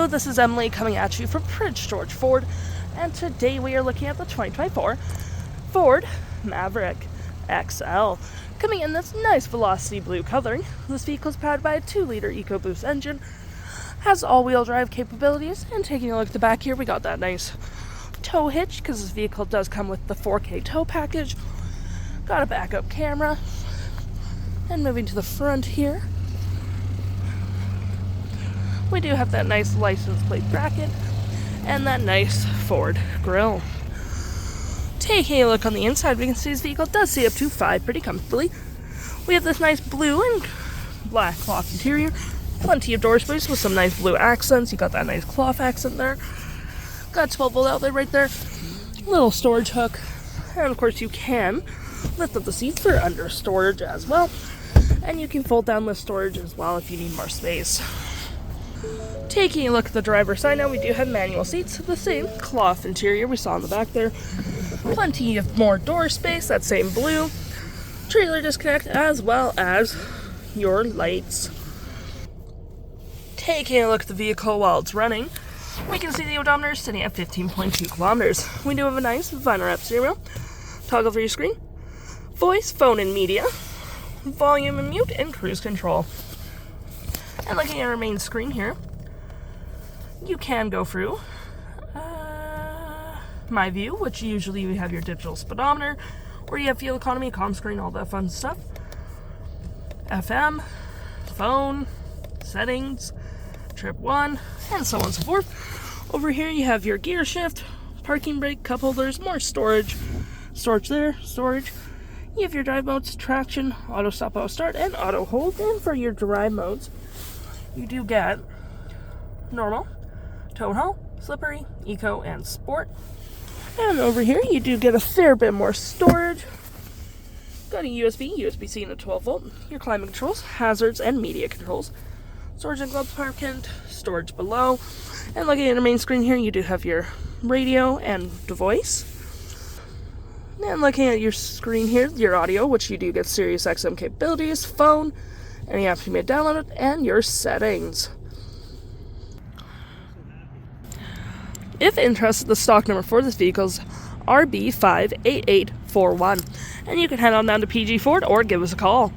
Hello, this is Emily coming at you from Prince George Ford, and today we are looking at the 2024 Ford Maverick XL. Coming in this nice velocity blue coloring, this vehicle is powered by a 2-liter EcoBoost engine, has all-wheel drive capabilities, and taking a look at the back here, we got that nice tow hitch, because this vehicle does come with the 4K tow package. Got a backup camera, and moving to the front here, we do have that nice license plate bracket and that nice Ford grille. Taking a look on the inside, we can see this vehicle does seat up to 5 pretty comfortably. We have this nice blue and black cloth interior, plenty of door space with some nice blue accents. You got that nice cloth accent there. Got 12-volt outlet right there, little storage hook, and of course you can lift up the seats for under storage as well, and you can fold down the storage as well if you need more space. Taking a look at the driver's side now, we do have manual seats, the same cloth interior we saw in the back there. Plenty of more door space, that same blue. Trailer disconnect as well as your lights. Taking a look at the vehicle while it's running, we can see the odometer sitting at 15.2 kilometers. We do have a nice vinyl wrap steering wheel, toggle for your screen, voice, phone, and media, volume and mute, and cruise control. And looking at our main screen here, you can go through My View, which usually you have your digital speedometer, or you have fuel economy, comm screen, all that fun stuff. FM, phone, settings, trip 1, and so on and so forth. Over here you have your gear shift, parking brake, cup holders, more storage, storage there, storage. You have your drive modes, traction, auto stop, auto start, and auto hold. And for your drive modes, you do get normal, tow and haul, slippery, eco, and sport. And over here you do get a fair bit more storage. Got a USB-C, and a 12-volt. Your climate controls, hazards, and media controls. Storage and glove compartment, storage below. And looking at the main screen here, you do have your radio and device. And looking at your screen here, your audio, which you do get Sirius XM capabilities, phone, any apps you may download, and your settings. If interested, the stock number for this vehicle is RB58841, and you can head on down to PG Ford or give us a call.